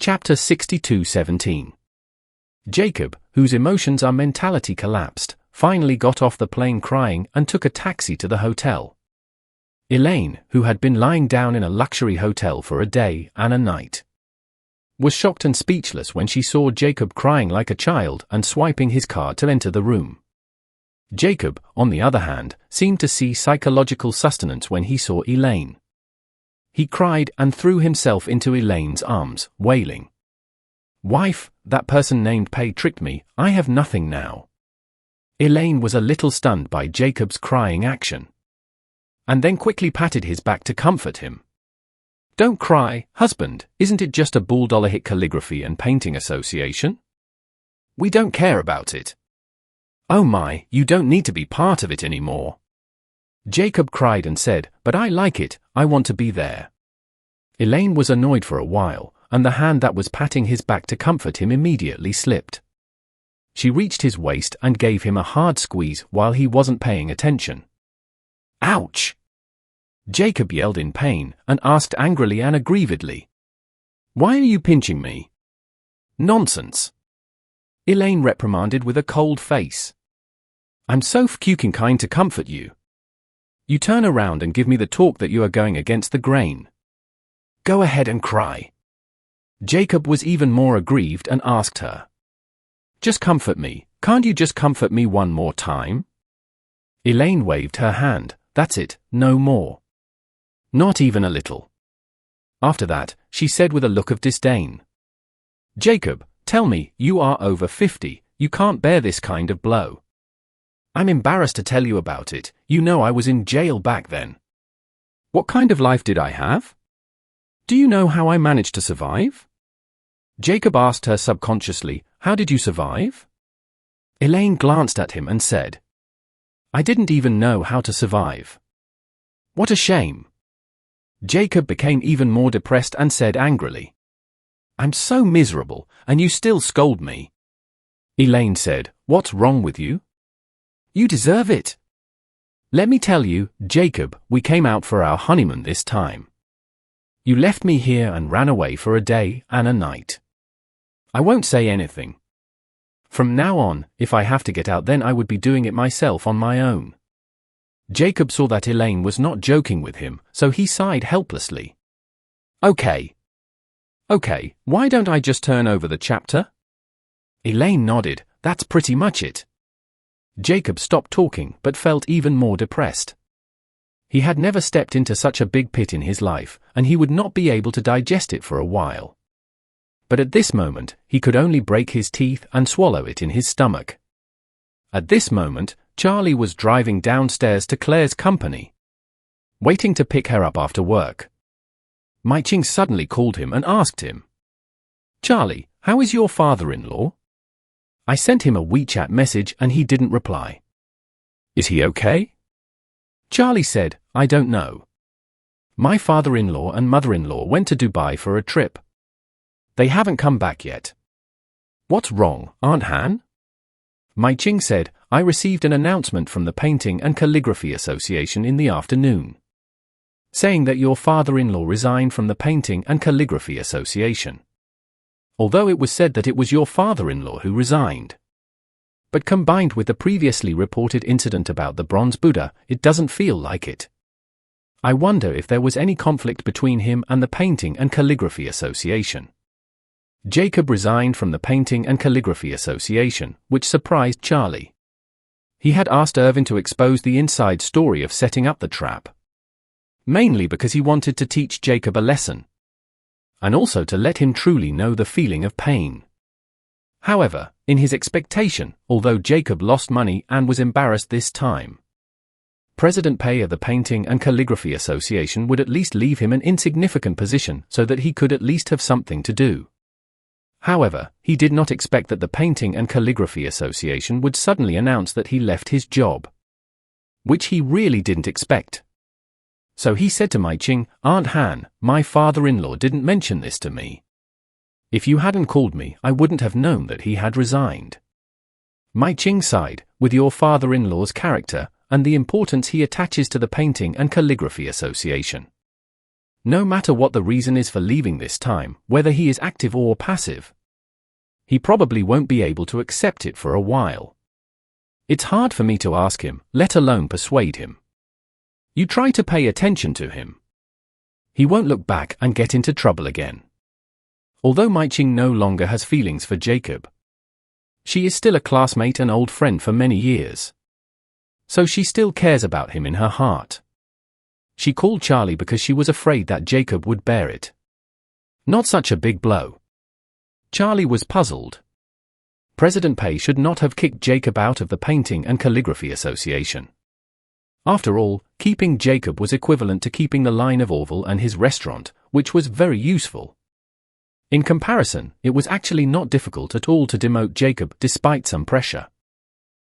Chapter 62:17. Jacob, whose emotions are mentality collapsed, finally got off the plane crying and took a taxi to the hotel. Elaine, who had been lying down in a luxury hotel for a day and a night, was shocked and speechless when she saw Jacob crying like a child and swiping his card to enter the room. Jacob, on the other hand, seemed to see psychological sustenance when he saw Elaine. He cried and threw himself into Elaine's arms, wailing, "Wife, that person named Pay tricked me, I have nothing now." Elaine was a little stunned by Jacob's crying action, and then quickly patted his back to comfort him. "Don't cry, husband, isn't it just a $1 calligraphy and painting association? We don't care about it." "Oh my, you don't need to be part of it anymore." Jacob cried and said, "But I like it, I want to be there." Elaine was annoyed for a while, and the hand that was patting his back to comfort him immediately slipped. She reached his waist and gave him a hard squeeze while he wasn't paying attention. "Ouch!" Jacob yelled in pain and asked angrily and aggrievedly, "Why are you pinching me?" "Nonsense," Elaine reprimanded with a cold face. "I'm so fucking kind to comfort you. You turn around and give me the talk that you are going against the grain. Go ahead and cry." Jacob was even more aggrieved and asked her, "Just comfort me, can't you just comfort me one more time?" Elaine waved her hand. "That's it, no more. Not even a little." After that, she said with a look of disdain, "Jacob, tell me, you are over 50, you can't bear this kind of blow. I'm embarrassed to tell you about it, you know I was in jail back then. What kind of life did I have? Do you know how I managed to survive?" Jacob asked her subconsciously, "How did you survive?" Elaine glanced at him and said, "I didn't even know how to survive." "What a shame." Jacob became even more depressed and said angrily, "I'm so miserable, and you still scold me." Elaine said, "What's wrong with you? You deserve it. Let me tell you, Jacob, we came out for our honeymoon this time. You left me here and ran away for a day and a night. I won't say anything. From now on, if I have to get out, then I would be doing it myself on my own." Jacob saw that Elaine was not joking with him, so he sighed helplessly. Okay, why don't I just turn over the chapter?" Elaine nodded. "That's pretty much it." Jacob stopped talking but felt even more depressed. He had never stepped into such a big pit in his life, and he would not be able to digest it for a while. But at this moment, he could only break his teeth and swallow it in his stomach. At this moment, Charlie was driving downstairs to Claire's company, waiting to pick her up after work. Mai Ching suddenly called him and asked him, "Charlie, how is your father-in-law? I sent him a WeChat message and he didn't reply. Is he okay?" Charlie said, "I don't know. My father-in-law and mother-in-law went to Dubai for a trip. They haven't come back yet." "What's wrong, Aunt Han?" Mai Ching said, "I received an announcement from the Painting and Calligraphy Association in the afternoon, saying that your father-in-law resigned from the Painting and Calligraphy Association. Although it was said that it was your father-in-law who resigned. But combined with the previously reported incident about the bronze Buddha, it doesn't feel like it. I wonder if there was any conflict between him and the Painting and Calligraphy Association." Jacob resigned from the Painting and Calligraphy Association, which surprised Charlie. He had asked Irvin to expose the inside story of setting up the trap, mainly because he wanted to teach Jacob a lesson, and also to let him truly know the feeling of pain. However, in his expectation, although Jacob lost money and was embarrassed this time, President Pei of the Painting and Calligraphy Association would at least leave him an insignificant position so that he could at least have something to do. However, he did not expect that the Painting and Calligraphy Association would suddenly announce that he left his job, which he really didn't expect. So he said to Mai Ching, "Aunt Han, my father-in-law didn't mention this to me. If you hadn't called me, I wouldn't have known that he had resigned." Mai Ching sighed, "With your father-in-law's character and the importance he attaches to the Painting and Calligraphy Association, No matter what the reason is for leaving this time, whether he is active or passive, he probably won't be able to accept it for a while. It's hard for me to ask him, let alone persuade him. You try to pay attention to him. He won't look back and get into trouble again. Although Maiqing no longer has feelings for Jacob, she is still a classmate and old friend for many years. So she still cares about him in her heart. She called Charlie because she was afraid that Jacob would bear it. Not such a big blow. Charlie was puzzled. President Pei should not have kicked Jacob out of the Painting and Calligraphy Association. After all, keeping Jacob was equivalent to keeping the line of Orville and his restaurant, which was very useful. In comparison, it was actually not difficult at all to demote Jacob despite some pressure.